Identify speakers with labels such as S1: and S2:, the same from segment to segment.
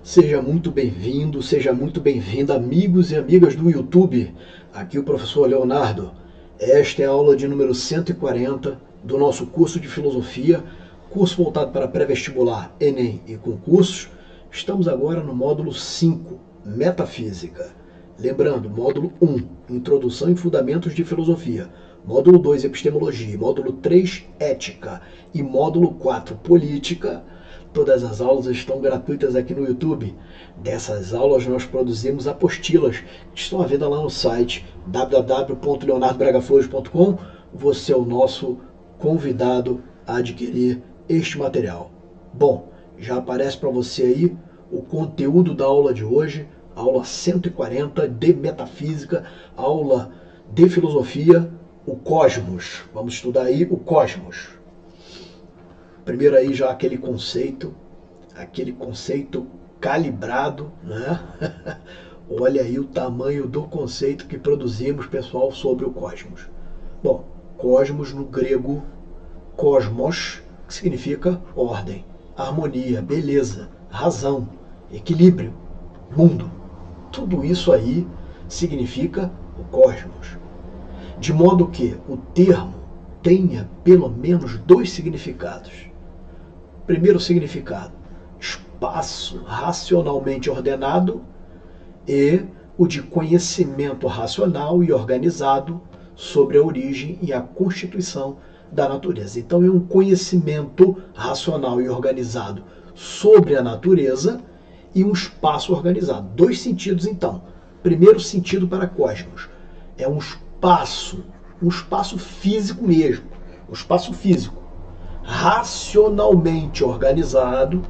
S1: Seja muito bem-vindo, seja muito bem-vinda, amigos e amigas do YouTube. Aqui o professor Leonardo. Esta é a aula de número 140 do nosso curso de filosofia, curso voltado para pré-vestibular, Enem e concursos. Estamos agora no módulo 5, Metafísica. Lembrando, módulo 1, Introdução e Fundamentos de Filosofia. Módulo 2, Epistemologia. Módulo 3, Ética. E módulo 4, Política. Todas as aulas estão gratuitas aqui no YouTube. Dessas aulas nós produzimos apostilas que estão à venda lá no site www.leonardobragaflores.com. Você é o nosso convidado a adquirir este material. Bom, já aparece para você aí o conteúdo da aula de hoje, aula 140 de metafísica, aula de filosofia, o cosmos. Vamos estudar aí o cosmos. Primeiro aí já aquele conceito calibrado, né? Olha aí o tamanho do conceito que produzimos, pessoal, sobre o cosmos. Bom, cosmos no grego, cosmos, que significa ordem, harmonia, beleza, razão, equilíbrio, mundo. Tudo isso aí significa o cosmos. De modo que o termo tenha pelo menos dois significados. Primeiro significado, espaço racionalmente ordenado, e o de conhecimento racional e organizado sobre a origem e a constituição da natureza. Então é um conhecimento racional e organizado sobre a natureza e um espaço organizado. Dois sentidos então. Primeiro sentido para cosmos, é um espaço físico mesmo, um espaço físico, racionalmente organizado.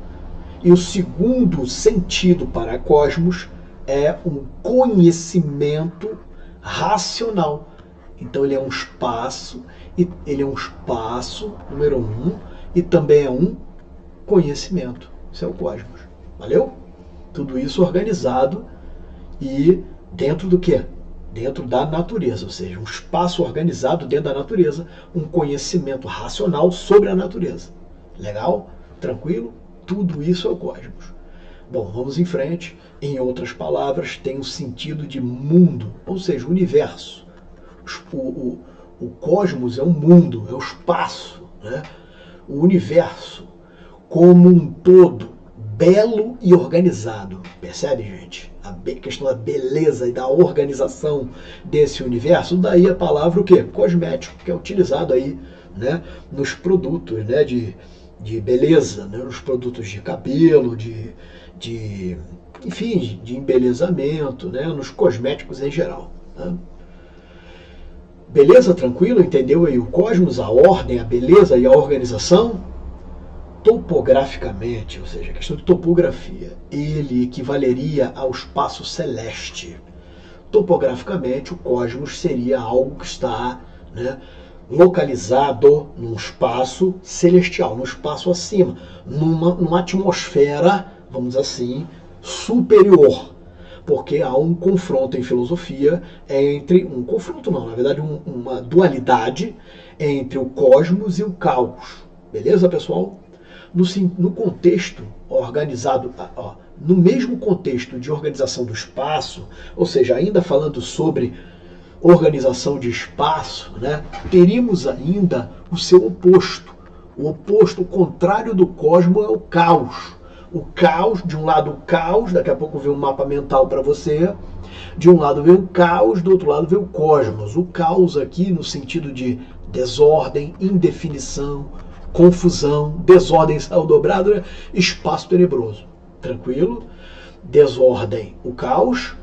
S1: E o segundo sentido para cosmos é um conhecimento racional. Então ele é um espaço, número 1, e também é um conhecimento. Isso é o cosmos. Valeu? Tudo isso organizado e dentro do quê? Dentro da natureza, ou seja, um espaço organizado dentro da natureza, um conhecimento racional sobre a natureza. Legal? Tranquilo? Tudo isso é o cosmos. Bom, vamos em frente. Em outras palavras, tem o sentido de mundo, ou seja, universo. O cosmos é um mundo, é o espaço, né? O universo como um todo, belo e organizado. Percebe, gente? A questão da beleza e da organização desse universo, daí a palavra o quê? Cosmético, que é utilizado aí, né, nos produtos, né, de beleza, né, nos produtos de cabelo, enfim, de embelezamento, né, nos cosméticos em geral. Né? Beleza? Tranquilo? Entendeu aí o cosmos, a ordem, a beleza e a organização? Topograficamente, ou seja, a questão de topografia, ele equivaleria ao espaço celeste. Topograficamente, o cosmos seria algo que está, né, localizado num espaço celestial, num espaço acima, numa atmosfera, vamos dizer assim, superior. Porque há um confronto em filosofia entre, na verdade uma dualidade entre o cosmos e o caos. Beleza, pessoal? No contexto organizado, no mesmo contexto de organização do espaço, ou seja, ainda falando sobre organização de espaço, né, teríamos ainda o seu oposto. O oposto, o contrário do cosmos é o caos. O caos, de um lado o caos, daqui a pouco vem um mapa mental para você, de um lado vem o caos, do outro lado vem o cosmos. O caos aqui no sentido de desordem, indefinição, confusão, desordem dobrado, né? Espaço tenebroso. Tranquilo? Desordem, o caos,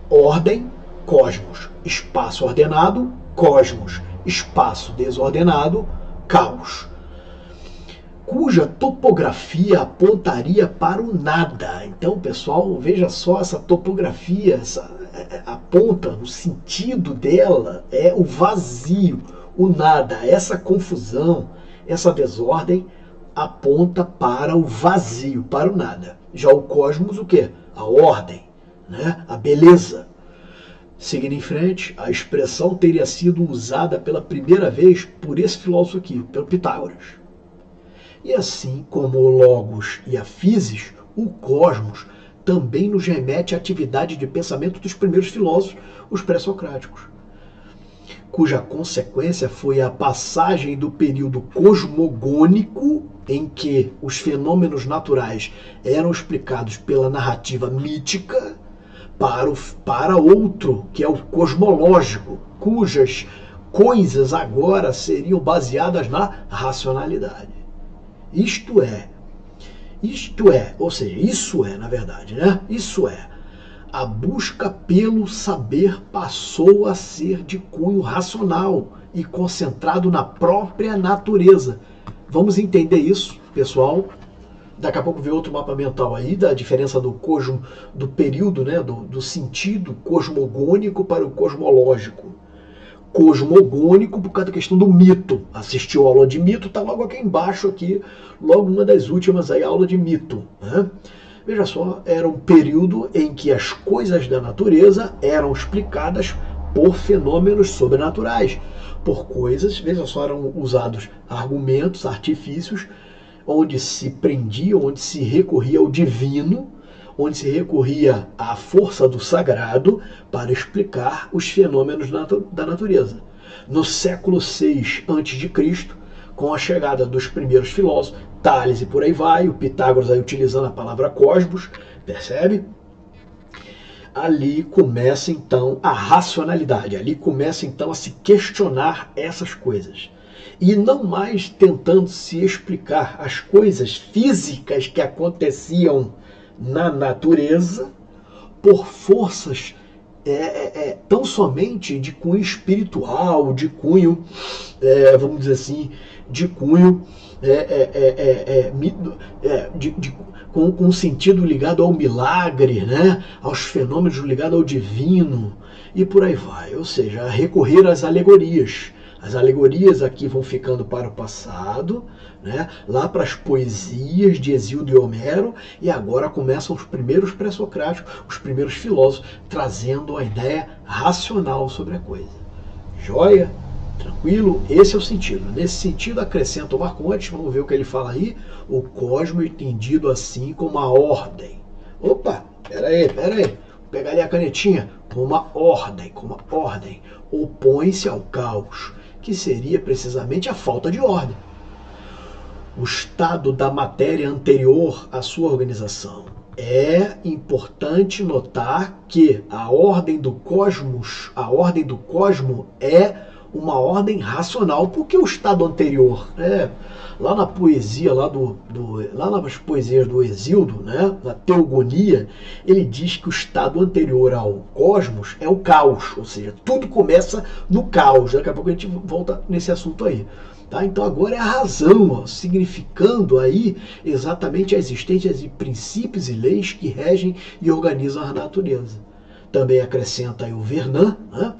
S1: ordem, cosmos. Espaço ordenado, cosmos. Espaço desordenado, caos. Cuja topografia apontaria para o nada. Então, pessoal, veja só essa topografia, aponta, o sentido dela é o vazio, o nada, essa confusão, essa desordem aponta para o vazio, para o nada. Já o cosmos, o quê? A ordem, né? A beleza. Seguindo em frente, a expressão teria sido usada pela primeira vez por esse filósofo aqui, pelo Pitágoras. E assim como o logos e a physis, o cosmos também nos remete à atividade de pensamento dos primeiros filósofos, os pré-socráticos, cuja consequência foi a passagem do período cosmogônico, em que os fenômenos naturais eram explicados pela narrativa mítica, para outro, que é o cosmológico, cujas coisas agora seriam baseadas na racionalidade. Isto é, ou seja, isso é, na verdade, né? Isso é, a busca pelo saber passou a ser de cunho racional e concentrado na própria natureza. Vamos entender isso, pessoal. Daqui a pouco vê outro mapa mental aí, da diferença do período, né, do sentido cosmogônico para o cosmológico. Cosmogônico por causa da questão do mito. Assistiu a aula de mito, está logo aqui embaixo, aqui, logo uma das últimas aí, aula de mito, né? Veja só, era um período em que as coisas da natureza eram explicadas por fenômenos sobrenaturais, por coisas, veja só, eram usados argumentos, artifícios, onde se prendia, onde se recorria ao divino, onde se recorria à força do sagrado para explicar os fenômenos da natureza. No século VI a.C., com a chegada dos primeiros filósofos, Tales e por aí vai, o Pitágoras aí utilizando a palavra cosmos, percebe? Ali começa então a racionalidade, ali começa então a se questionar essas coisas. E não mais tentando se explicar as coisas físicas que aconteciam na natureza por forças tão somente de cunho espiritual, de cunho, vamos dizer assim, de cunho com um sentido ligado ao milagre, né? Aos fenômenos ligados ao divino e por aí vai. Ou seja, recorrer às alegorias. As alegorias aqui vão ficando para o passado, né? Lá para as poesias de Hesíodo e Homero, e agora começam os primeiros pré-socráticos, os primeiros filósofos, trazendo a ideia racional sobre a coisa. Joia? Tranquilo? Esse é o sentido. Nesse sentido, acrescenta o Marcondes, vamos ver o que ele fala aí, o cosmo entendido assim como a ordem. Opa, peraí, vou pegar ali a canetinha, como a ordem, opõe-se ao caos, que seria precisamente a falta de ordem. O estado da matéria anterior à sua organização. É importante notar que a ordem do cosmos é uma ordem racional, porque o estado anterior, lá na poesia, lá nas poesias do Hesíodo, né, na Teogonia, ele diz que o estado anterior ao cosmos é o caos, ou seja, tudo começa no caos. Daqui a pouco a gente volta nesse assunto aí. Tá? Então agora é a razão, significando aí exatamente a existência de princípios e leis que regem e organizam a natureza. Também acrescenta aí o Vernan, né?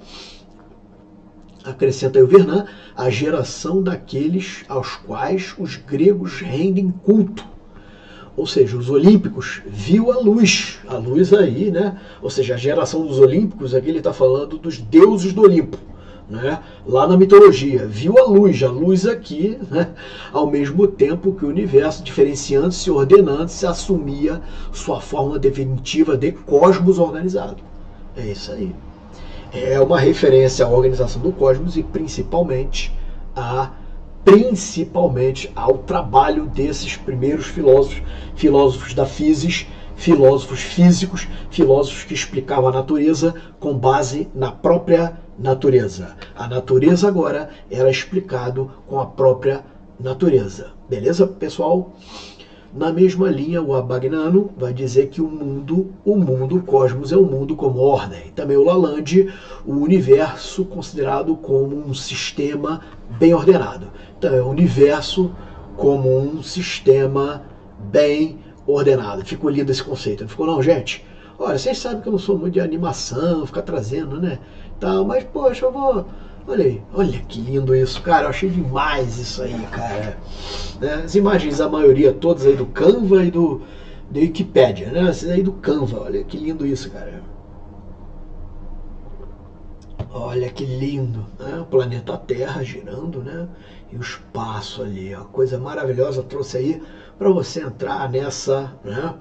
S1: A geração daqueles aos quais os gregos rendem culto. Ou seja, os olímpicos viu a luz aí, né? Ou seja, a geração dos olímpicos, aqui ele está falando dos deuses do Olimpo, né? Lá na mitologia, viu a luz aqui, né? Ao mesmo tempo que o universo, diferenciando-se, ordenando-se, assumia sua forma definitiva de cosmos organizado. É isso aí. É uma referência à organização do cosmos e principalmente ao trabalho desses primeiros filósofos da physis, filósofos físicos, filósofos que explicavam a natureza com base na própria natureza. A natureza agora era explicado com a própria natureza. Beleza, pessoal? Na mesma linha, o Abagnano vai dizer que o mundo, o cosmos, é o mundo como ordem. Também o Lalande, o universo considerado como um sistema bem ordenado. Então, é o universo como um sistema bem ordenado. Ficou lindo esse conceito, não ficou não, gente? Olha, vocês sabem que eu não sou muito de animação, ficar trazendo, né? Tal, mas, poxa, eu vou... Olha aí, olha que lindo isso, cara, eu achei demais isso aí, cara. As imagens, a maioria, todas aí do Canva e do Wikipedia, né? Essas aí do Canva, olha que lindo isso, cara. Olha que lindo, né? O planeta Terra girando, né? E o espaço ali, ó, coisa maravilhosa, trouxe aí para você entrar nessa, né?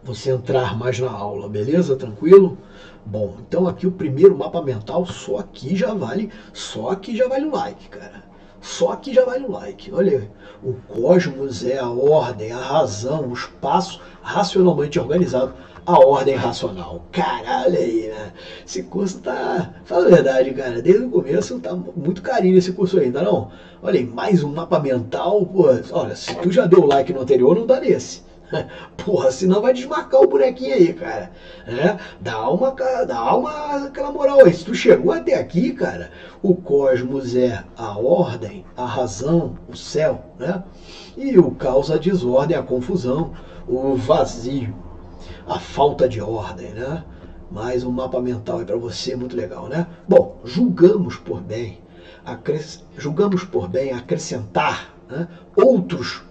S1: você entrar mais na aula, beleza? Tranquilo? Bom, então aqui o primeiro mapa mental, só aqui já vale o like, cara. Só aqui já vale o like. Olha aí. O cosmos é a ordem, a razão, o espaço racionalmente organizado, a ordem racional. Caralho aí, né? Esse curso tá... Fala a verdade, cara. Desde o começo tá muito carinho esse curso aí, tá não? Olha aí, mais um mapa mental. Pô, olha, se tu já deu like no anterior, não dá nesse. Porra, senão vai desmarcar o bonequinho aí, cara. Dá uma aquela moral aí. Se tu chegou até aqui, cara, o cosmos é a ordem, a razão, o céu, né? E o caos, a desordem, a confusão, o vazio, a falta de ordem, né? Mais um mapa mental aí pra você, muito legal, né? Bom, julgamos por bem acrescentar, né, outros,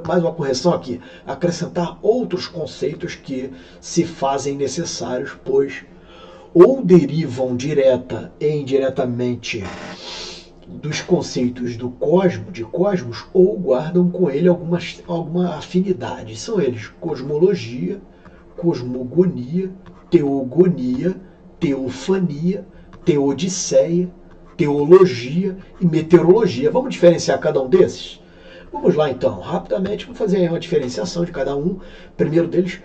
S1: mais uma correção aqui, acrescentar outros conceitos que se fazem necessários, pois ou derivam direta e indiretamente dos conceitos do de cosmos, ou guardam com ele alguma afinidade. São eles cosmologia, cosmogonia, teogonia, teofania, teodiceia, teologia e meteorologia. Vamos diferenciar cada um desses? Vamos lá então, rapidamente, vamos fazer uma diferenciação de cada um. Primeiro deles,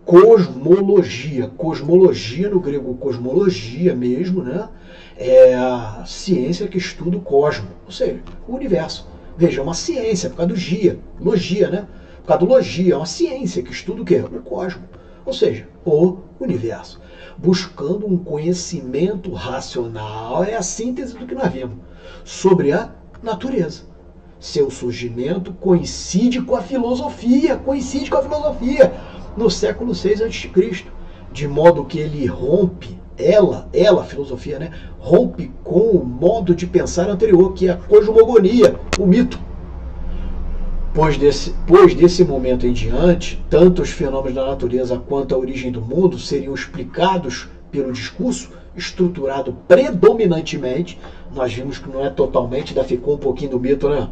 S1: cosmologia. Cosmologia, no grego cosmologia mesmo, né? É a ciência que estuda o cosmo, ou seja, o universo. Veja, é uma ciência, por causa do logia, né? Por causa do logia, é uma ciência que estuda o quê? O cosmo, ou seja, o universo. Buscando um conhecimento racional, é a síntese do que nós vimos, sobre a natureza. Seu surgimento coincide com a filosofia, no século VI a.C., de modo que ele rompe, a filosofia, né, rompe com o modo de pensar anterior, que é a cosmogonia, o mito. Pois desse momento em diante, tanto os fenômenos da natureza quanto a origem do mundo seriam explicados pelo discurso estruturado predominantemente. Nós vimos que não é totalmente, ainda ficou um pouquinho do mito, né?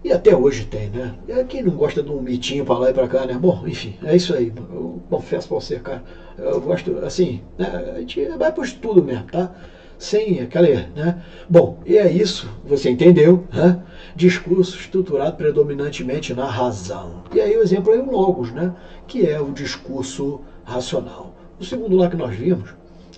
S1: E até hoje tem, né? Quem não gosta de um mitinho pra lá e pra cá, né? Bom, enfim, é isso aí. Eu confesso pra você, cara. Eu gosto, assim, né? A gente vai pro estudo mesmo, tá? Sem aquela, né? Bom, e é isso, você entendeu, né? Discurso estruturado predominantemente na razão. E aí o exemplo é o logos, né? Que é o discurso racional. O segundo lá que nós vimos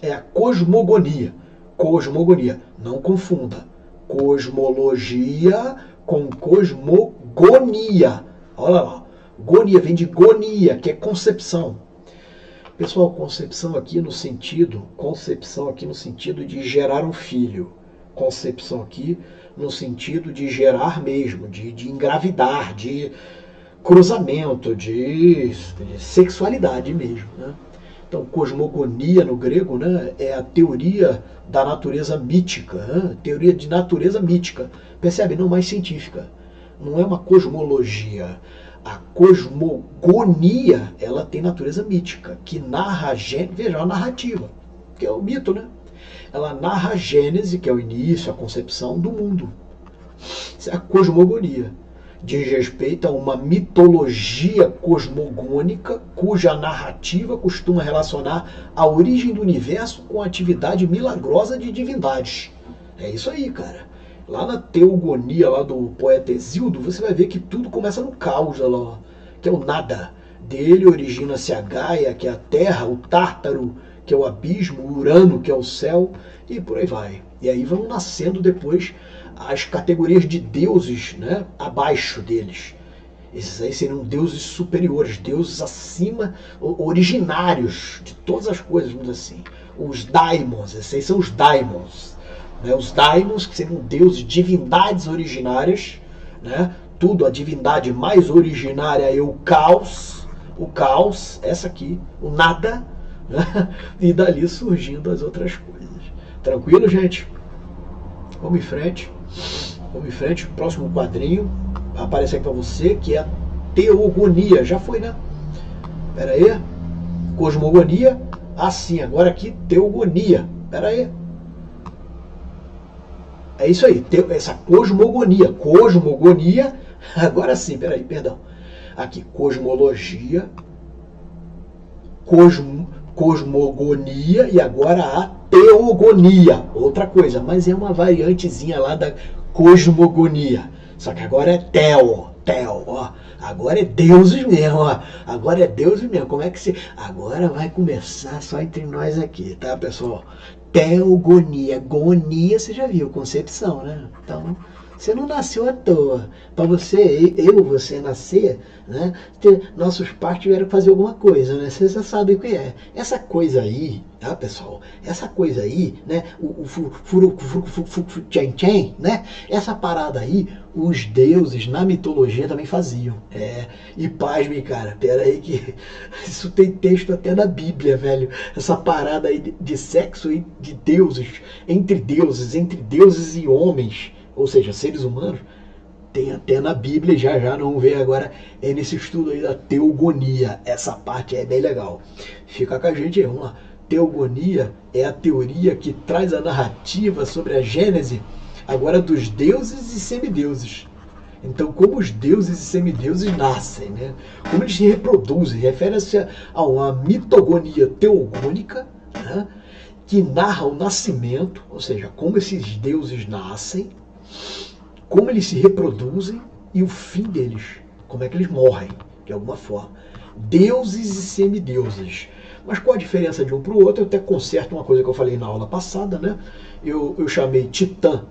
S1: é a cosmogonia. Cosmogonia, não confunda. Cosmologia com cosmogonia. Olha lá, gonia vem de gonia, que é concepção. Pessoal, concepção aqui no sentido de gerar um filho. Concepção aqui no sentido de gerar mesmo, de engravidar, de cruzamento, de sexualidade mesmo, né? Então, cosmogonia no grego, né, é a teoria da natureza mítica, né? Teoria de natureza mítica. Percebe? Não mais científica. Não é uma cosmologia. A cosmogonia, ela tem natureza mítica, que narra a Gênese, veja, a narrativa, que é o mito, né? Ela narra a Gênese, que é o início, a concepção do mundo. Isso é a cosmogonia. Diz respeito a uma mitologia cosmogônica, cuja narrativa costuma relacionar a origem do universo com a atividade milagrosa de divindades. É isso aí, cara. Lá na Teogonia, lá do poeta Hesíodo, você vai ver que tudo começa no caos, lá, que é o nada. Dele origina-se a Gaia, que é a terra, o Tártaro, que é o abismo, o Urano, que é o céu, e por aí vai. E aí vão nascendo depois as categorias de deuses, né, abaixo deles. Esses aí seriam deuses superiores, deuses acima, originários de todas as coisas, vamos dizer assim. Os daimons, esses aí são os daimons. Né, os daimons, que seriam deuses, divindades originárias, né, tudo, a divindade mais originária é o caos, essa aqui, o nada, né, e dali surgindo as outras coisas. Tranquilo, gente? Vamos em frente. Próximo quadrinho vai aparecer aqui para você, que é a teogonia. Já foi, né? Pera aí. Cosmogonia. Assim, agora aqui, teogonia. Pera aí. É isso aí, essa cosmogonia. Cosmogonia. Agora sim, pera aí, perdão. Aqui, cosmologia, cosmogonia e agora a teogonia, outra coisa, mas é uma variantezinha lá da cosmogonia, só que agora é teo, ó, agora é deuses mesmo, ó, agora é deuses mesmo, como é que se... Agora vai começar só entre nós aqui, tá, pessoal? Teogonia, gonia, você já viu, concepção, né? Então, você não nasceu à toa. Para você nascer, né? Nossos pais tiveram que fazer alguma coisa, né? Você já sabe o que é. Essa coisa aí, tá, pessoal? Essa coisa aí, né? O tchen, né? Essa parada aí, os deuses na mitologia também faziam. E pasme, cara, pera aí que isso tem texto até na Bíblia, velho. Essa parada aí de sexo aí de deuses, entre deuses e homens, ou seja, seres humanos, tem até na Bíblia, já não vamos ver agora, é nesse estudo aí da teogonia. Essa parte é bem legal. Fica com a gente aí, vamos lá. Teogonia é a teoria que traz a narrativa sobre a gênese agora dos deuses e semideuses. Então, como os deuses e semideuses nascem, né? Como eles se reproduzem, refere-se a uma mitogonia teogônica, né? Que narra o nascimento, ou seja, como esses deuses nascem, como eles se reproduzem e o fim deles, como é que eles morrem, de alguma forma. Deuses e semideuses. Mas qual a diferença de um para o outro? Eu até conserto uma coisa que eu falei na aula passada, né? Eu chamei Titã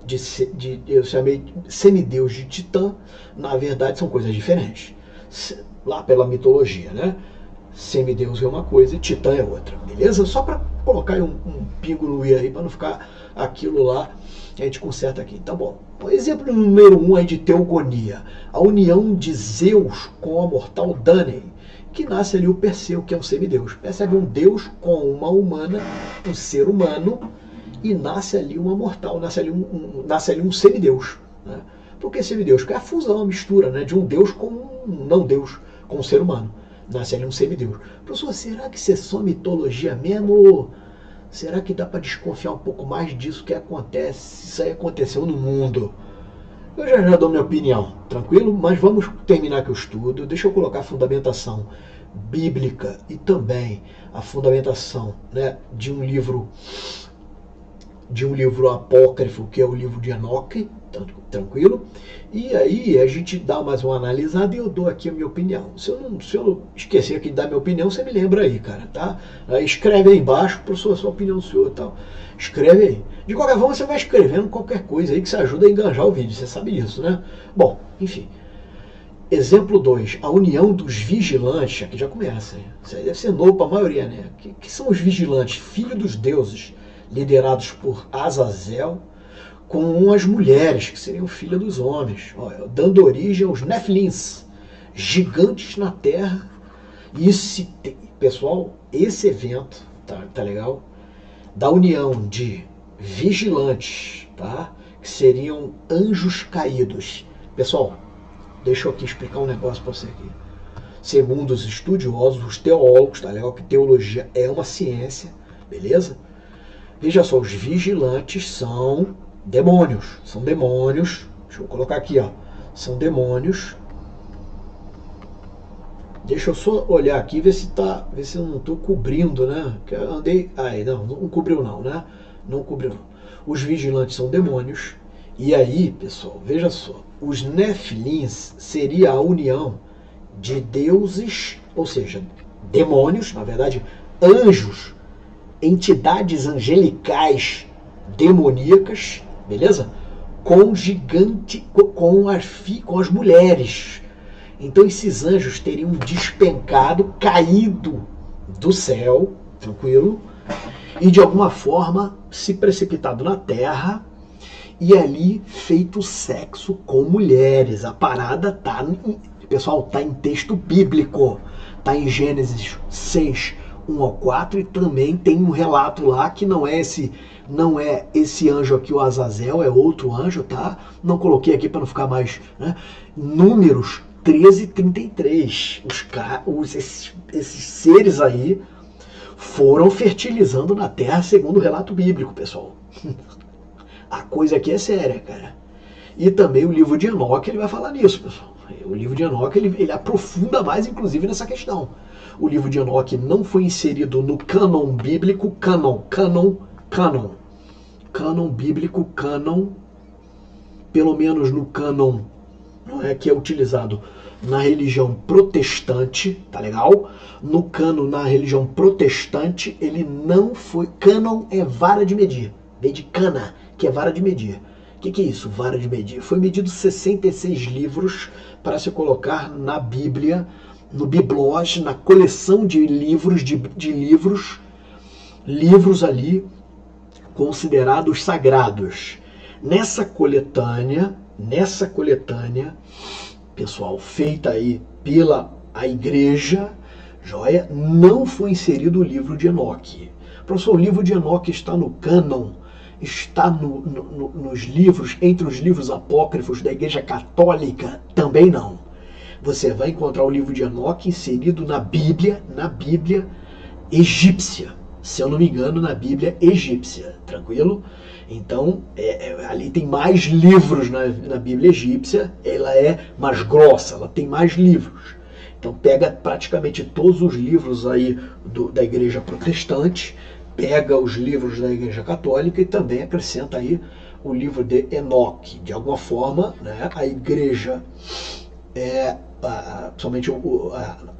S1: eu chamei semideus de Titã. Na verdade são coisas diferentes. Lá pela mitologia, né? Semideus é uma coisa e Titã é outra, beleza? Só para colocar um pingo no i aí, para não ficar aquilo lá, a gente conserta aqui, tá bom. Exemplo número 1 aí de teogonia. A união de Zeus com a mortal Danae, que nasce ali o Perseu, que é um semideus. Percebe um deus com uma humana, um ser humano, e nasce ali uma mortal, nasce ali um semideus. Né? Por que semideus? Porque é a fusão, a mistura, né, de um deus com um não deus, com um ser humano. Nasce ali um semideus. Professor, será que isso é só mitologia mesmo? Ou será que dá para desconfiar um pouco mais disso que acontece? Isso aí aconteceu no mundo. Eu já dou minha opinião, tranquilo? Mas vamos terminar aqui o estudo. Deixa eu colocar a fundamentação bíblica e também a fundamentação, né, de um livro apócrifo, que é o livro de Enoque, tranquilo? E aí a gente dá mais uma analisada e eu dou aqui a minha opinião. Se eu esquecer aqui de dar minha opinião, você me lembra aí, cara, tá? Aí escreve aí embaixo, professor, a sua opinião do senhor e tal. Escreve aí. De qualquer forma, você vai escrevendo qualquer coisa aí que você ajuda a enganjar o vídeo, você sabe disso, né? Bom, enfim. Exemplo 2, a união dos vigilantes, aqui já começa, hein? Isso aí deve ser novo para a maioria, né? Que são os vigilantes, filhos dos deuses, liderados por Azazel, com as mulheres, que seriam filhas dos homens, dando origem aos Nefilins, gigantes na terra. E pessoal, esse evento, tá legal? Da união de vigilantes, tá? Que seriam anjos caídos. Pessoal, deixa eu aqui explicar um negócio para você aqui. Segundo os estudiosos, os teólogos, tá legal? Que teologia é uma ciência, beleza? Veja só, os vigilantes são demônios. Deixa eu colocar aqui, ó. São demônios. Deixa eu só olhar aqui, ver se eu não estou cobrindo, né? Que eu andei. Aí, não cobriu não, né? Não cobriu não. Os vigilantes são demônios. E aí, pessoal, veja só. Os Nefilins seria a união de deuses, ou seja, demônios, na verdade, anjos, entidades angelicais demoníacas, beleza? Com as mulheres. Então esses anjos teriam despencado, caído do céu, tranquilo, e de alguma forma se precipitado na terra e ali feito sexo com mulheres. A parada tá, pessoal, tá em texto bíblico, tá em Gênesis 6, 1 ao 4, e também tem um relato lá que não é esse anjo aqui, o Azazel, é outro anjo, tá? Não coloquei aqui para não ficar mais, né? Números 13 e 33. Esses seres aí foram fertilizando na terra segundo o relato bíblico, pessoal. A coisa aqui é séria, cara. E também o livro de Enoque, ele vai falar nisso, pessoal. O livro de Enoque ele aprofunda mais, inclusive, nessa questão. O livro de Enoque não foi inserido no cânon bíblico, cânon bíblico, pelo menos no cânon, não é, que é utilizado na religião protestante, tá legal? No cânon, na religião protestante, ele não foi... Cânon é vara de medir, vem de cana, que é vara de medir. O que é isso, vara de medir? Foi medido 66 livros para se colocar na Bíblia, no Biblós, na coleção de livros, livros ali considerados sagrados. Nessa coletânea, pessoal, feita aí pela a igreja, joia, não foi inserido o livro de Enoque. Professor, o livro de Enoque está no cânon, está nos livros, entre os livros apócrifos da Igreja Católica? Também não. Você vai encontrar o livro de Enoque inserido na Bíblia egípcia. Se eu não me engano, na Bíblia egípcia. Tranquilo? Então, ali tem mais livros na Bíblia egípcia, ela é mais grossa, ela tem mais livros. Então pega praticamente todos os livros aí da Igreja Protestante, pega os livros da Igreja Católica e também acrescenta aí o livro de Enoque. De alguma forma, né, a Igreja, principalmente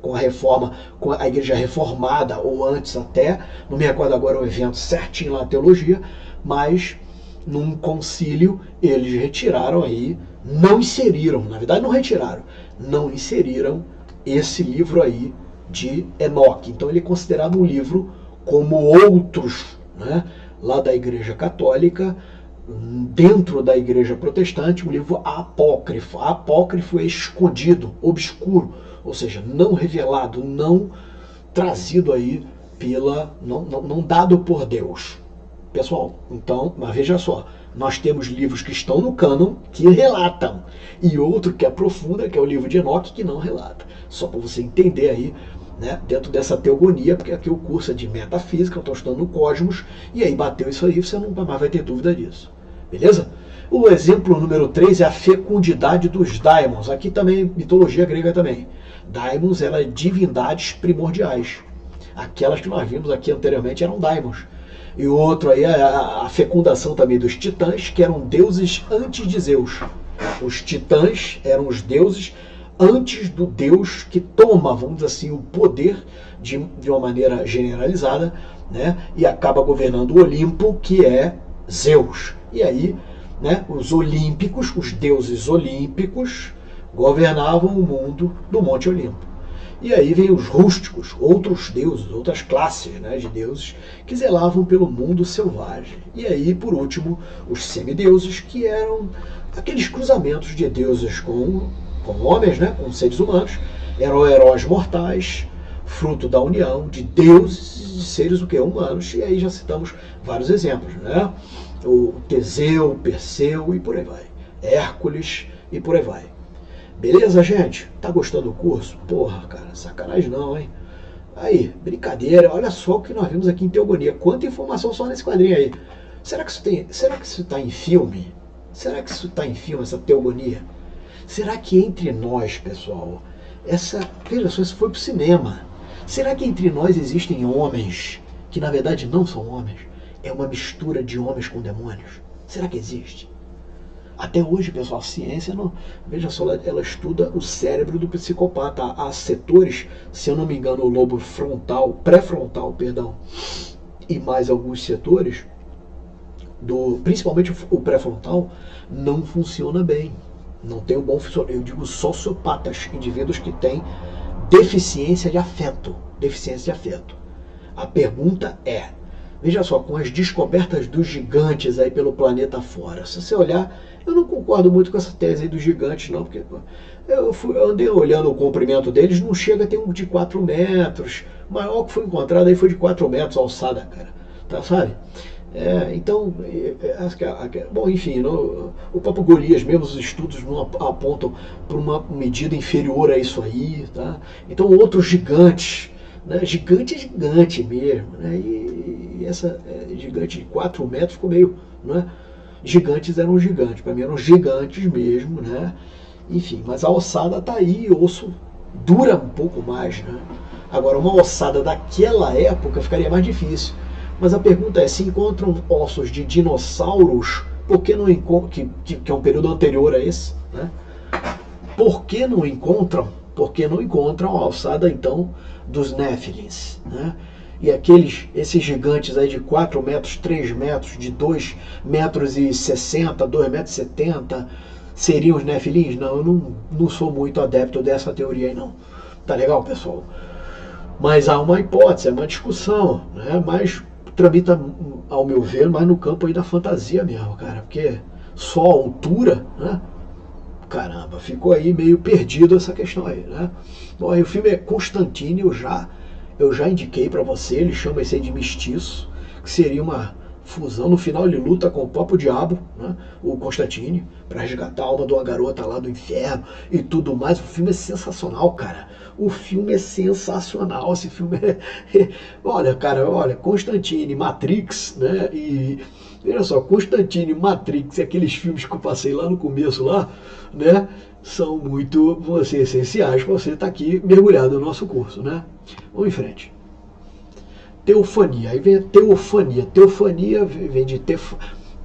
S1: com a reforma, com a Igreja Reformada, ou antes até, não me recordo agora o evento certinho lá na teologia, mas num concílio eles retiraram aí, não inseriram, na verdade não retiraram, não inseriram esse livro aí de Enoque. Então ele é considerado um livro como outros, né, lá da Igreja Católica, dentro da Igreja Protestante, um livro apócrifo. Apócrifo é escondido, obscuro, ou seja, não revelado, não trazido aí não dado por Deus. Pessoal, então, mas veja só, nós temos livros que estão no cânon que relatam, e outro que aprofunda, que é o livro de Enoque, que não relata. Só para você entender aí, né, dentro dessa teogonia, porque aqui o curso é de metafísica, eu estou estudando no Cosmos, e aí bateu isso aí, você nunca mais vai ter dúvida disso. Beleza? O exemplo número 3 é a fecundidade dos daimons. Aqui também, mitologia grega também. Daimons eram divindades primordiais. Aquelas que nós vimos aqui anteriormente eram daimons. E o outro aí é a fecundação também dos titãs, que eram deuses antes de Zeus. Os titãs eram os deuses antes do Deus que toma, vamos dizer assim, o poder de uma maneira generalizada, né, e acaba governando o Olimpo, que é Zeus. E aí, né, os olímpicos, os deuses olímpicos, governavam o mundo do Monte Olimpo. E aí vem os rústicos, outros deuses, outras classes, né, de deuses que zelavam pelo mundo selvagem. E aí, por último, os semideuses, que eram aqueles cruzamentos de deuses com homens, né, com seres humanos, eram heróis mortais, fruto da união de deuses e de seres humanos. E aí já citamos vários exemplos, né? O Teseu, Perseu e por aí vai. Hércules e por aí vai. Beleza, gente? Tá gostando do curso? Porra, cara, sacanagem não, hein? Aí, brincadeira, olha só o que nós vimos aqui em Teogonia. Quanta informação só nesse quadrinho aí. Será que isso tá em filme? Será que isso tá em filme, essa Teogonia? Será que entre nós, pessoal, veja só, isso foi pro cinema. Será que entre nós existem homens que na verdade não são homens? É uma mistura de homens com demônios? Será que existe? Até hoje, pessoal, a ciência, não, veja só, ela estuda o cérebro do psicopata. Há setores, se eu não me engano, o lobo frontal, pré-frontal, perdão, e mais alguns setores, principalmente o pré-frontal, não funciona bem. Não tem um bom funcionamento. Eu digo sociopatas, indivíduos que têm deficiência de afeto. Deficiência de afeto. A pergunta é, veja só, com as descobertas dos gigantes aí pelo planeta fora, se você olhar, eu não concordo muito com essa tese aí dos gigantes, não, porque eu andei olhando o comprimento deles, não chega a ter um de 4 metros. O maior que foi encontrado aí foi de 4 metros alçada, cara. Tá, sabe? Então, bom, enfim, o próprio Golias, mesmo os estudos não apontam para uma medida inferior a isso aí, tá? Então, outros gigantes, né? Gigante é gigante mesmo, né? E essa gigante de 4 metros ficou meio, né? Gigantes eram gigantes, para mim eram gigantes mesmo, né? Enfim, mas a ossada está aí, o osso dura um pouco mais, né? Agora, uma ossada daquela época ficaria mais difícil. Mas a pergunta é, se encontram ossos de dinossauros, por que não encontram, que é um período anterior a esse, né? Por que não encontram? Porque não encontram a alçada, então, dos Néfilins, né? E esses gigantes aí de 4 metros, 3 metros, de 2 metros e 60, 2 metros e 70, seriam os Néfilins? Não, eu não sou muito adepto dessa teoria aí, não. Tá legal, pessoal? Mas há uma hipótese, é uma discussão, né? Mas tramita, ao meu ver, mais no campo aí da fantasia mesmo, cara. Porque só a altura, né? Caramba, ficou aí meio perdido essa questão aí, né? Bom, aí o filme é Constantine, eu já indiquei para você, ele chama esse aí de Mestiço, que seria uma fusão. No final ele luta com o próprio diabo, né? O Constantine, para resgatar a alma de uma garota lá do inferno e tudo mais. O filme é sensacional, cara. O filme é sensacional. Esse filme olha, cara, olha, Constantine, Matrix, né? E veja só, Constantine, Matrix e aqueles filmes que eu passei lá no começo lá, né? São muito, vão ser essenciais para você estar aqui mergulhado no nosso curso, né? Vamos em frente. Teofania, aí vem a teofania. Teofania vem de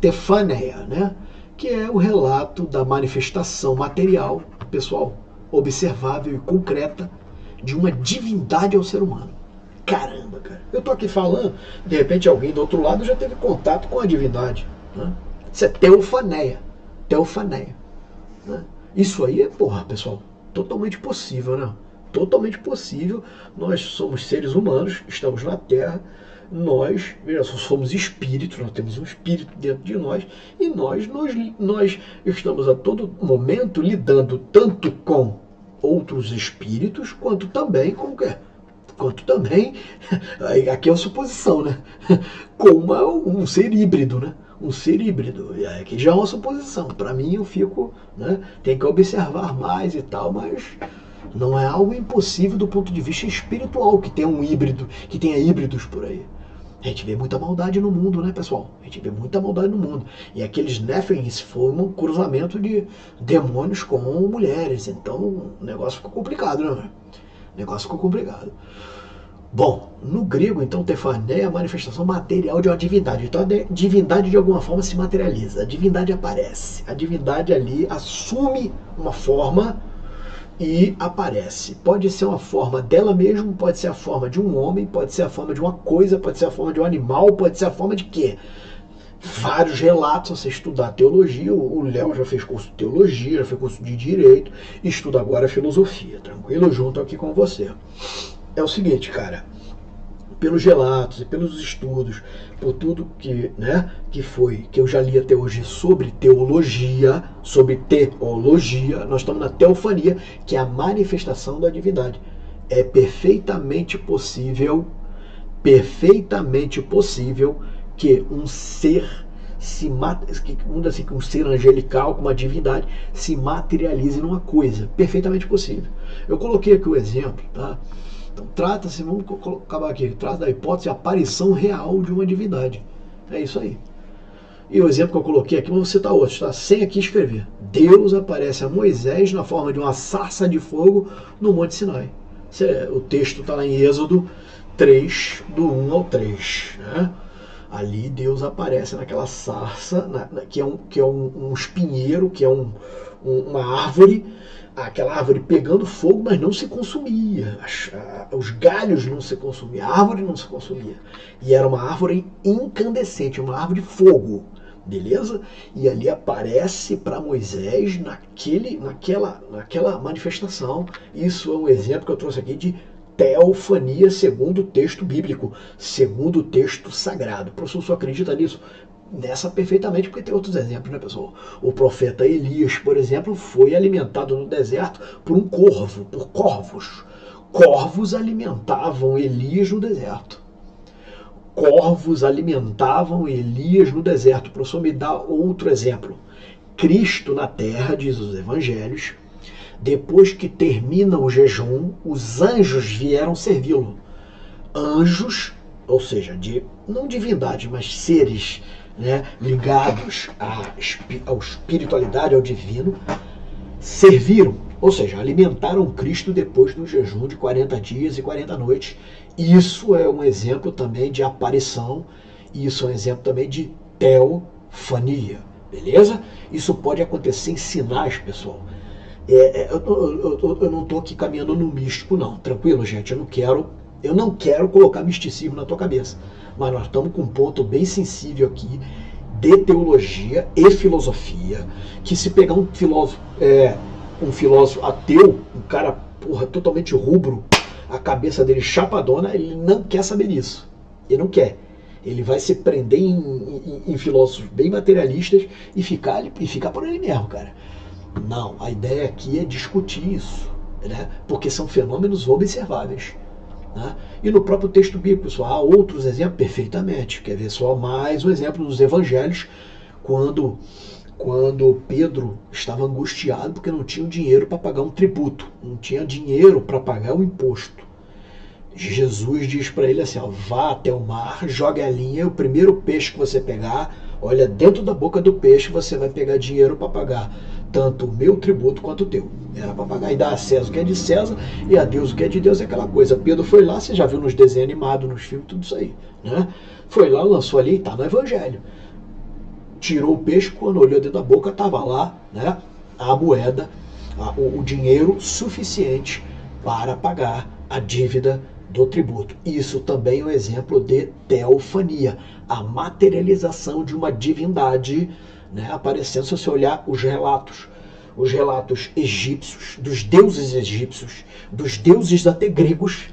S1: tefaneia, né? Que é o relato da manifestação material, pessoal, observável e concreta de uma divindade ao ser humano. Caramba, cara. Eu tô aqui falando, de repente alguém do outro lado já teve contato com a divindade, né? Isso é teofaneia. Teofaneia, né? Isso aí é, porra, pessoal, totalmente possível, né? Totalmente possível. Nós somos seres humanos, estamos na Terra, nós, veja só, somos espíritos, nós temos um espírito dentro de nós, e nós estamos a todo momento lidando tanto com outros espíritos, quanto também com o quê? Quanto também, aqui é uma suposição, né? Com um ser híbrido, né? Um ser híbrido, que já é uma suposição. Para mim eu fico, né? Tem que observar mais e tal, mas não é algo impossível do ponto de vista espiritual que tenha um híbrido, que tenha híbridos por aí. A gente vê muita maldade no mundo, né, pessoal? A gente vê muita maldade no mundo. E aqueles Néfilins foram um cruzamento de demônios com mulheres. Então o negócio ficou complicado, né? O negócio ficou complicado. Bom, no grego, então, tefaneia é a manifestação material de uma divindade. Então, a divindade, de alguma forma, se materializa. A divindade aparece. A divindade ali assume uma forma e aparece. Pode ser uma forma dela mesma, pode ser a forma de um homem, pode ser a forma de uma coisa, pode ser a forma de um animal, pode ser a forma de quê? Vários relatos, você estudar teologia. O Léo já fez curso de teologia, já fez curso de direito, estuda agora filosofia, tranquilo? Junto aqui com você. É o seguinte, cara, pelos relatos e pelos estudos, por tudo que eu já li até hoje sobre teologia, nós estamos na teofania, que é a manifestação da divindade. É perfeitamente possível que um ser um ser angelical com uma divindade se materialize numa coisa. Perfeitamente possível. Eu coloquei aqui o exemplo, tá? Então trata-se, vamos acabar aqui, trata da hipótese de aparição real de uma divindade. É isso aí. E o exemplo que eu coloquei aqui, vamos citar outro, tá? Sem aqui escrever. Deus aparece a Moisés na forma de uma sarça de fogo no Monte Sinai. O texto está lá em Êxodo 3, do 1 ao 3. Né? Ali Deus aparece naquela sarça, que é um espinheiro, que é uma árvore, aquela árvore pegando fogo, mas não se consumia. Os galhos não se consumiam, a árvore não se consumia. E era uma árvore incandescente, uma árvore de fogo. Beleza? E ali aparece para Moisés naquela manifestação. Isso é um exemplo que eu trouxe aqui de teofania segundo o texto bíblico, segundo o texto sagrado. O professor só acredita nisso? Nessa perfeitamente, porque tem outros exemplos, né, pessoal? O profeta Elias, por exemplo, foi alimentado no deserto por um corvo, por corvos. Corvos alimentavam Elias no deserto. Corvos alimentavam Elias no deserto. O professor me dá outro exemplo. Cristo na terra, diz os evangelhos, depois que termina o jejum, os anjos vieram servi-lo. Anjos, ou seja, não divindade, mas seres, né, ligados à espiritualidade, ao divino, serviram, ou seja, alimentaram Cristo depois do jejum de 40 dias e 40 noites. Isso é um exemplo também de aparição, isso é um exemplo também de teofania, beleza? Isso pode acontecer em sinais, pessoal. Eu não estou aqui caminhando no místico, não. Tranquilo, gente? Eu não quero colocar misticismo na tua cabeça. Mas nós estamos com um ponto bem sensível aqui de teologia e filosofia, que se pegar um filósofo ateu, um cara, porra, totalmente rubro, a cabeça dele chapadona, ele não quer saber disso. Ele não quer. Ele vai se prender em filósofos bem materialistas e ficar por ele mesmo, cara. Não, a ideia aqui é discutir isso, né? Porque são fenômenos observáveis. Né? E no próprio texto bíblico, há outros exemplos perfeitamente. Quer ver só mais um exemplo dos evangelhos, quando Pedro estava angustiado porque não tinha dinheiro para pagar um tributo, não tinha dinheiro para pagar o imposto. Jesus diz para ele assim, ó, vá até o mar, jogue a linha, o primeiro peixe que você pegar, olha, dentro da boca do peixe você vai pegar dinheiro para pagar tanto o meu tributo quanto o teu. Era para pagar e dar a César o que é de César e a Deus o que é de Deus, é aquela coisa. Pedro foi lá, você já viu nos desenhos animados, nos filmes, tudo isso aí, né? Foi lá, lançou ali e está no Evangelho. Tirou o peixe, quando olhou dentro da boca, estava lá, né, a moeda, o dinheiro suficiente para pagar a dívida do tributo. Isso também é um exemplo de teofania, a materialização de uma divindade, né, aparecendo. Se você olhar os relatos egípcios, dos deuses até gregos,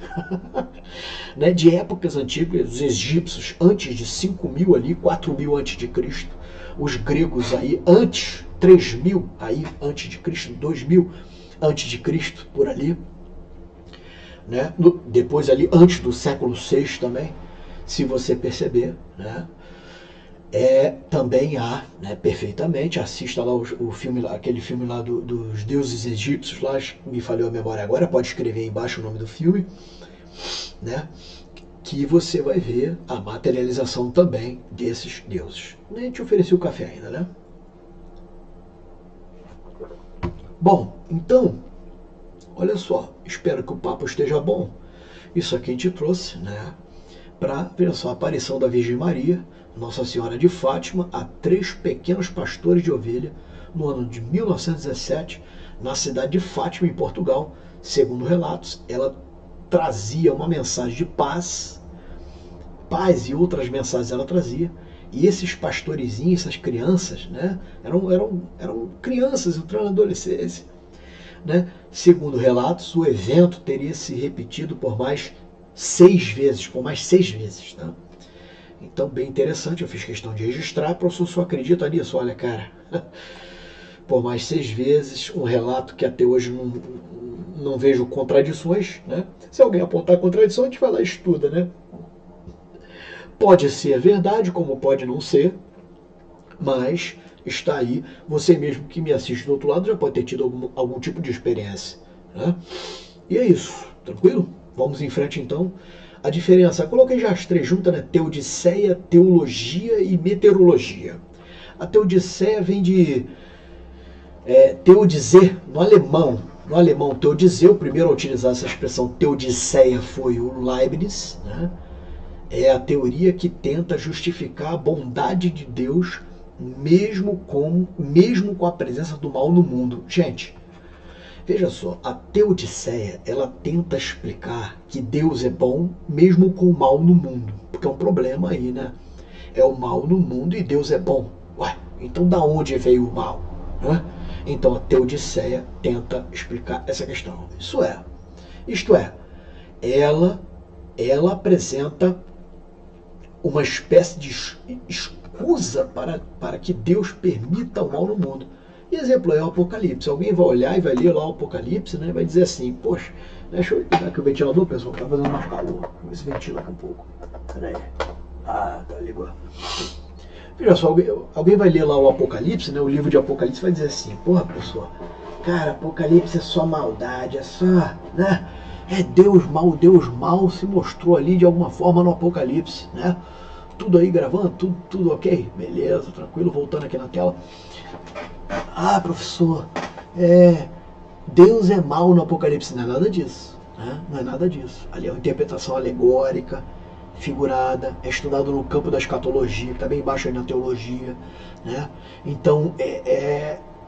S1: né, de épocas antigas, os egípcios antes de 5.000 ali, 4.000 antes de Cristo, os gregos aí antes, 3.000 aí antes de Cristo, 2.000 antes de Cristo, por ali, né? Depois ali antes do século VI também, se você perceber, né? Também há, né, perfeitamente, assista lá o filme, aquele filme lá dos deuses egípcios, lá, me falhou a memória agora, pode escrever aí embaixo o nome do filme, né? Que você vai ver a materialização também desses deuses. Nem te ofereci o café ainda, né? Bom, então, olha só, espero que o papo esteja bom. Isso aqui a gente trouxe, né, para ver só a aparição da Virgem Maria, Nossa Senhora de Fátima, a 3 pequenos pastores de ovelha, no ano de 1917, na cidade de Fátima, em Portugal. Segundo relatos, ela trazia uma mensagem de paz e outras mensagens ela trazia. E esses pastorezinhos, essas crianças, né, eram crianças entrando na adolescência, né? Segundo relatos, o evento teria se repetido por mais 6 vezes, tá? Então, bem interessante, eu fiz questão de registrar, o professor só acredita nisso, olha, cara, por mais 6 vezes, um relato que até hoje não vejo contradições, né? Se alguém apontar contradição, a gente vai lá e estuda, né? Pode ser verdade, como pode não ser, mas está aí. Você mesmo que me assiste do outro lado já pode ter tido algum tipo de experiência, né? E é isso, tranquilo? Vamos em frente então. A diferença, coloquei já as 3 juntas, né? Teodiceia, teologia e meteorologia. A teodiceia vem de teodizer, no alemão. No alemão, teodizer, o primeiro a utilizar essa expressão teodiceia foi o Leibniz, né? É a teoria que tenta justificar a bondade de Deus mesmo com a presença do mal no mundo. Gente, veja só, a teodiceia, ela tenta explicar que Deus é bom mesmo com o mal no mundo. Porque é um problema aí, né? É o mal no mundo e Deus é bom. Ué, então da onde veio o mal? Né? Então a teodiceia tenta explicar essa questão. Isto é, ela apresenta uma espécie de escusa para que Deus permita o mal no mundo. E exemplo é o Apocalipse. Alguém vai olhar e vai ler lá o Apocalipse, né? Vai dizer assim, poxa, deixa eu ligar aqui o ventilador, pessoal, tá fazendo mais calor. Vamos ver se ventila aqui um pouco. Peraí. Tá ligou. Veja só, alguém vai ler lá o Apocalipse, né? O livro de Apocalipse vai dizer assim, porra, pessoal, cara, Apocalipse é só maldade, é só, né? Deus mal se mostrou ali de alguma forma no Apocalipse, né? Tudo aí gravando, tudo ok? Beleza, tranquilo, voltando aqui na tela. Ah, professor, Deus é mau no Apocalipse. Não é nada disso. Né? Não é nada disso. Ali é uma interpretação alegórica, figurada, é estudado no campo da escatologia, que está bem embaixo aí na teologia. Né? Então,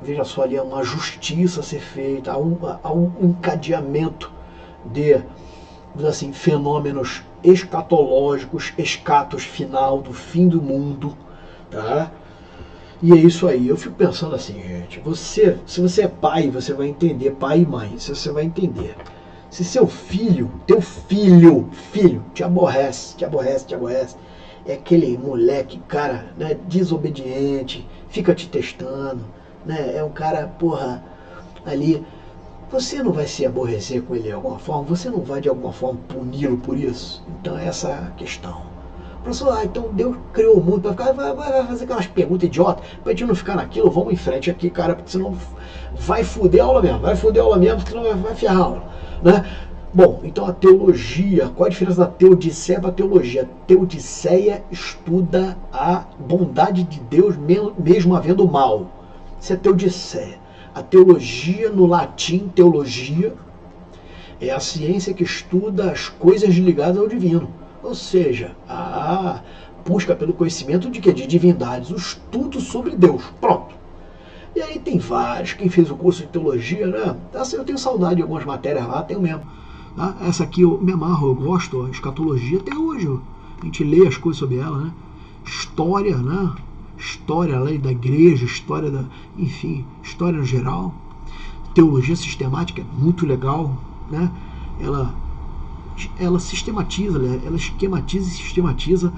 S1: veja só, ali é uma justiça a ser feita, há um encadeamento de, assim, fenômenos escatológicos, escatos final do fim do mundo, tá? E é isso aí. Eu fico pensando assim, gente, se você é pai, você vai entender, pai e mãe, você vai entender. Se seu filho, teu filho, te aborrece, é aquele moleque, cara, né, desobediente, fica te testando, né, é um cara, porra, ali, você não vai se aborrecer com ele de alguma forma, você não vai de alguma forma puni-lo por isso? Então essa é a questão. Professor, então Deus criou o mundo para ficar, vai fazer aquelas perguntas idiotas, pra gente não ficar naquilo, vamos em frente aqui, cara, porque senão vai foder a aula mesmo, porque senão vai ferrar a aula, né? Bom, então a teologia, qual a diferença da teodiceia para a teologia? A teodiceia estuda a bondade de Deus mesmo havendo mal. Isso é teodiceia. A teologia, no latim, teologia, é a ciência que estuda as coisas ligadas ao divino. Ou seja, a busca pelo conhecimento de quê? De divindades, o estudo sobre Deus. Pronto. E aí tem vários, quem fez o curso de teologia, né? Assim, eu tenho saudade de algumas matérias lá, tenho mesmo. Tá? Essa aqui eu me amarro, eu gosto, a escatologia até hoje. A gente lê as coisas sobre ela, né? História, né? História além da igreja, história da, enfim, história no geral. Teologia sistemática é muito legal, né? Ela sistematiza, ela esquematiza e sistematiza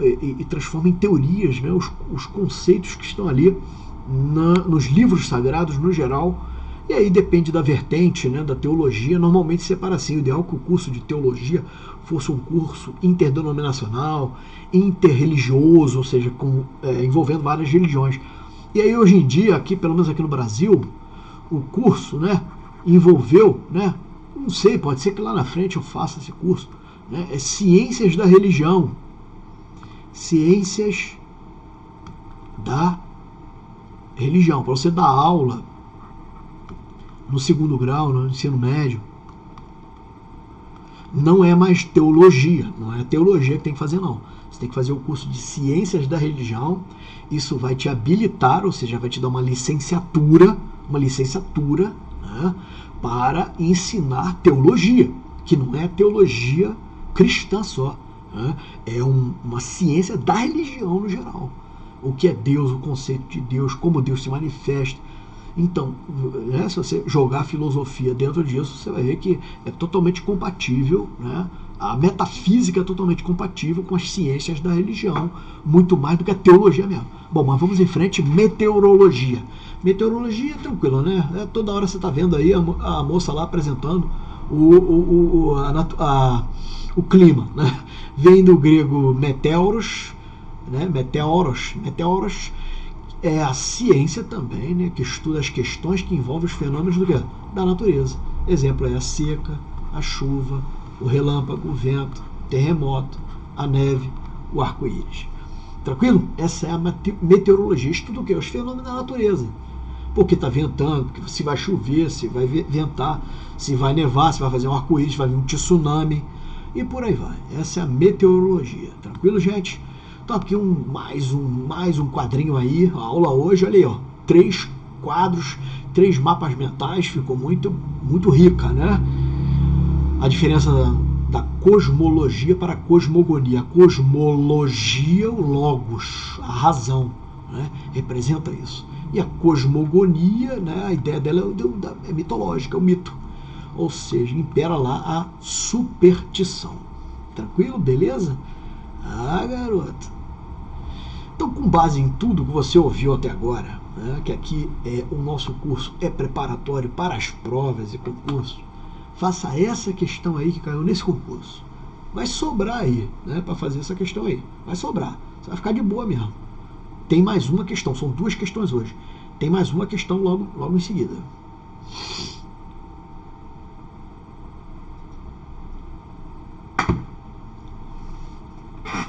S1: e transforma em teorias, né, os conceitos que estão ali nos livros sagrados no geral. E aí depende da vertente, né, da teologia. Normalmente separa assim. O ideal é que o curso de teologia fosse um curso interdenominacional, interreligioso, ou seja, envolvendo várias religiões. E aí hoje em dia, aqui, pelo menos aqui no Brasil, o curso, né, envolveu, né, não sei, pode ser que lá na frente eu faça esse curso, né, é Ciências da Religião. Ciências da Religião. Para você dar aula no segundo grau, no ensino médio, não é mais teologia, não é teologia que tem que fazer, não. Você tem que fazer o curso de Ciências da Religião. Isso vai te habilitar, ou seja, vai te dar uma licenciatura, né, para ensinar teologia, que não é teologia cristã só, né? É uma ciência da religião no geral. O que é Deus, o conceito de Deus, como Deus se manifesta. Então, né, se você jogar filosofia dentro disso, você vai ver que é totalmente compatível, né? A metafísica é totalmente compatível com as ciências da religião, muito mais do que a teologia mesmo. Bom, mas vamos em frente, meteorologia. Meteorologia é tranquilo, né? Toda hora você está vendo aí a moça lá apresentando o clima, né? Vem do grego meteoros, né? Meteoros é a ciência também, né, que estuda as questões que envolvem os fenômenos da natureza. Exemplo é a seca, a chuva, o relâmpago, o vento, o terremoto, a neve, o arco-íris. Tranquilo? Essa é a meteorologia. Estuda o quê? Os fenômenos da natureza. Porque está ventando, porque se vai chover, se vai ventar, se vai nevar, se vai fazer um arco-íris, se vai vir um tsunami e por aí vai. Essa é a meteorologia. Tranquilo, gente? Então aqui mais um quadrinho aí, a aula hoje, olha aí, ó, 3 quadros, 3 mapas mentais, ficou muito rica, né? A diferença da cosmologia para a cosmogonia. A cosmologia, o logos, a razão, né, representa isso. E a cosmogonia, né, a ideia dela é mitológica, é o mito. Ou seja, impera lá a superstição. Tranquilo? Beleza? Ah, garoto. Então, com base em tudo que você ouviu até agora, né, que aqui o nosso curso é preparatório para as provas e concursos, faça essa questão aí que caiu nesse concurso. Vai sobrar aí, né, para fazer essa questão aí. Vai sobrar. Você vai ficar de boa mesmo. Tem mais uma questão, são 2 questões hoje. Tem mais uma questão logo em seguida.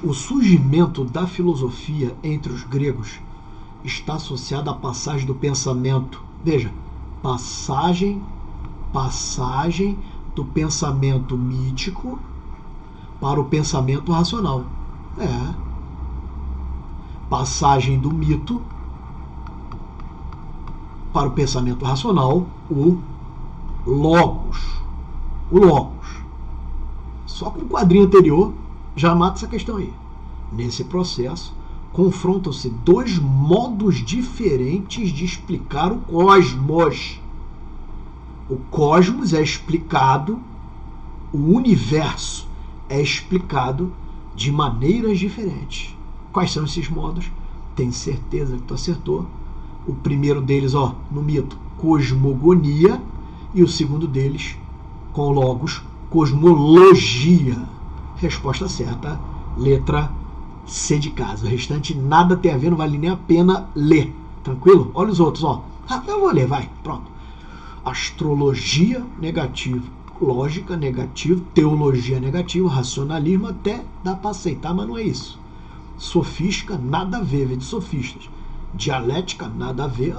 S1: O surgimento da filosofia entre os gregos está associado à passagem do pensamento. Veja, Passagem do pensamento mítico para o pensamento racional. Passagem do mito para o pensamento racional, o logos. Só com o quadrinho anterior já mata essa questão aí. Nesse processo, confrontam-se dois modos diferentes de explicar o cosmos. O cosmos é explicado, o universo é explicado de maneiras diferentes. Quais são esses modos? Tenho certeza que tu acertou. O primeiro deles, no mito, cosmogonia, e o segundo deles, com o logos, cosmologia. Resposta certa, letra C de casa. O restante nada tem a ver, não vale nem a pena ler. Tranquilo? Olha os outros, eu vou ler, vai, pronto. Astrologia, negativo. Lógica, negativo. Teologia, negativo. Racionalismo, até dá para aceitar, mas não é isso. Sofística, nada a ver, vem de sofistas. Dialética, nada a ver.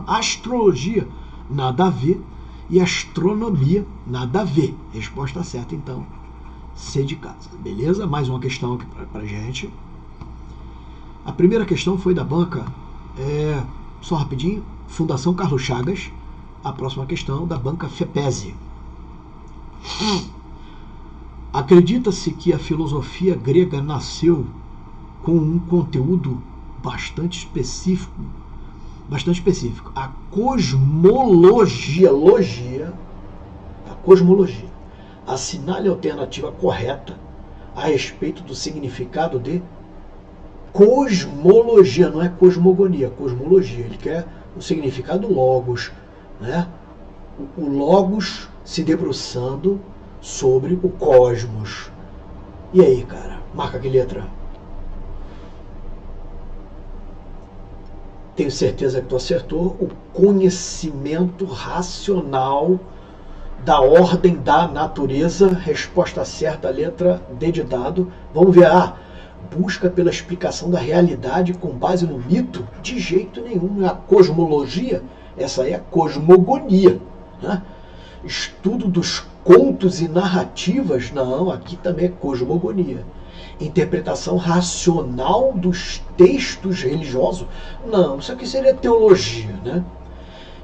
S1: Astrologia, nada a ver. E astronomia, nada a ver. Resposta certa, então, C de casa. Beleza? Mais uma questão aqui pra gente. A primeira questão foi da banca, só rapidinho, Fundação Carlos Chagas. A próxima questão da banca FEPESE. Acredita-se que a filosofia grega nasceu com um conteúdo bastante específico. A cosmologia. Assinale a alternativa correta a respeito do significado de cosmologia. Não é cosmogonia, cosmologia. Ele quer o significado logos, né? O logos se debruçando sobre o cosmos. E aí, cara? Marca que letra? Tenho certeza que tu acertou. O conhecimento racional da ordem da natureza. Resposta certa, letra D de dado. Vamos ver. Busca pela explicação da realidade com base no mito? De jeito nenhum. A cosmologia, essa aí é a cosmogonia, né? Estudo dos contos e narrativas? Não, aqui também é cosmogonia. Interpretação racional dos textos religiosos? Não, isso aqui seria teologia, né?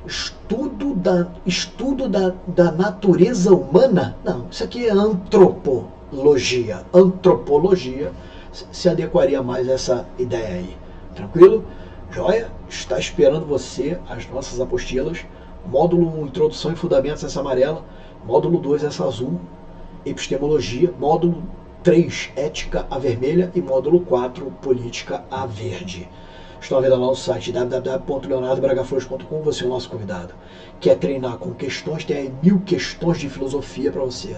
S1: Estudo da natureza humana? Não, isso aqui é antropologia. Antropologia se adequaria mais a essa ideia aí. Tranquilo? Joia? Está esperando você as nossas apostilas. Módulo 1, Introdução e Fundamentos, essa amarela. Módulo 2, essa azul. Epistemologia. Módulo 3, Ética, a vermelha. E módulo 4, Política, a verde. Estão à venda lá no site www.leonardobragaflores.com. Você é o nosso convidado. Quer treinar com questões? Tem aí 1000 questões de filosofia para você.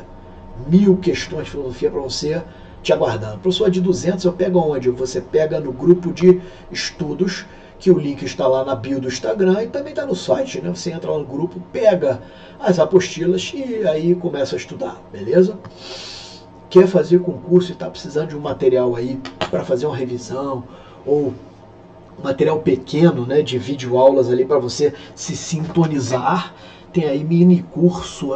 S1: 1000 questões de filosofia para você te aguardando. Professor, de 200 eu pego onde? Você pega no grupo de estudos, que o link está lá na bio do Instagram e também está no site, né? Você entra lá no grupo, pega as apostilas e aí começa a estudar, beleza? Quer fazer concurso e está precisando de um material aí para fazer uma revisão ou material pequeno, né, de videoaulas ali para você se sintonizar, tem aí mini curso,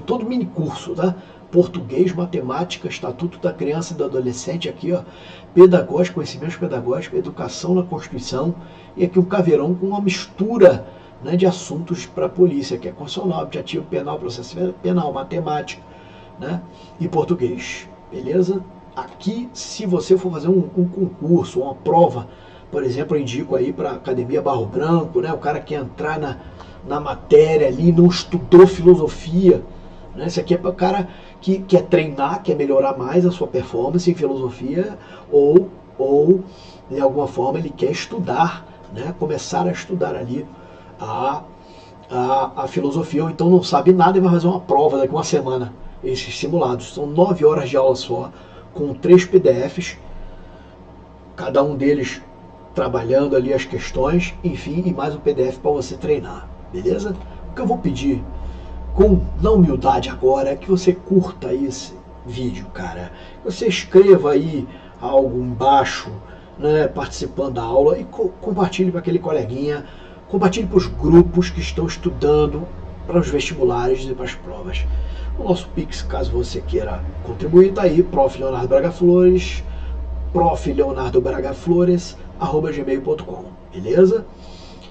S1: todo mini curso, tá? Português, matemática, estatuto da criança e do adolescente, aqui, pedagógico, conhecimentos pedagógicos, educação na Constituição, e aqui um caveirão com uma mistura, né, de assuntos para a polícia, que é constitucional, objetivo penal, processo penal, matemática, né, e português, beleza? Aqui, se você for fazer um concurso, uma prova, por exemplo, eu indico aí para a Academia Barro Branco, né, o cara quer entrar na matéria ali, não estudou filosofia, né? Isso aqui é para o cara que quer treinar, quer melhorar mais a sua performance em filosofia, ou de alguma forma ele quer estudar, né? Começar a estudar ali a filosofia, ou então não sabe nada e vai fazer uma prova daqui a uma semana. Esses simulados são 9 horas de aula só, com 3 PDFs, cada um deles trabalhando ali as questões, enfim, e mais um PDF para você treinar, beleza? O que eu vou pedir na humildade agora é que você curta esse vídeo, cara. Que você escreva aí algo embaixo, né, participando da aula, e compartilhe para aquele coleguinha, compartilhe para os grupos que estão estudando para os vestibulares e para as provas. O nosso Pix, caso você queira contribuir, está aí, Prof. Leonardo Braga Flores, profleonardobragaflores@gmail.com, beleza?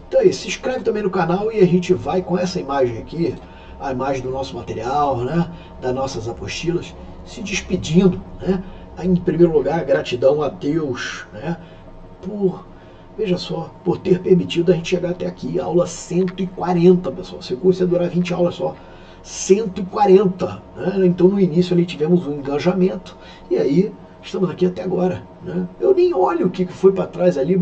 S1: Então é isso, se inscreve também no canal e a gente vai com essa imagem aqui, a imagem do nosso material, né, das nossas apostilas, se despedindo, né? Em primeiro lugar, gratidão a Deus, né, veja só, por ter permitido a gente chegar até aqui, aula 140, pessoal. Esse curso ia durar 20 aulas só, 140, né? Então no início ali tivemos um engajamento, e aí estamos aqui até agora, né? Eu nem olho o que foi para trás ali,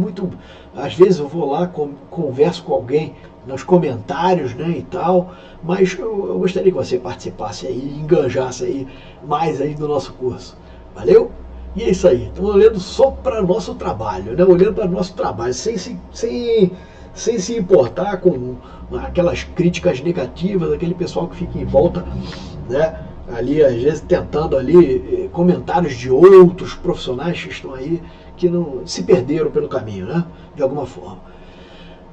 S1: às vezes eu vou lá, converso com alguém nos comentários, né, e tal, mas eu gostaria que você participasse aí, enganjasse aí mais aí do nosso curso. Valeu? E é isso aí, estamos olhando só para o nosso trabalho, né? Olhando para o nosso trabalho, sem se importar com aquelas críticas negativas, aquele pessoal que fica em volta, né? Ali, às vezes, tentando ali comentários de outros profissionais que estão aí, que não se perderam pelo caminho, né? De alguma forma.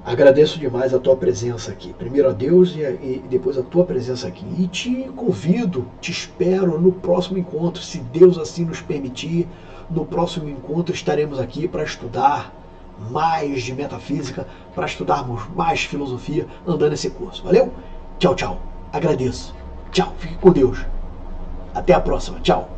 S1: Agradeço demais a tua presença aqui. Primeiro a Deus e depois a tua presença aqui. E te convido, te espero no próximo encontro, se Deus assim nos permitir. No próximo encontro estaremos aqui para estudar mais de metafísica, para estudarmos mais filosofia, andando esse curso. Valeu? Tchau, tchau. Agradeço. Tchau. Fique com Deus. Até a próxima. Tchau.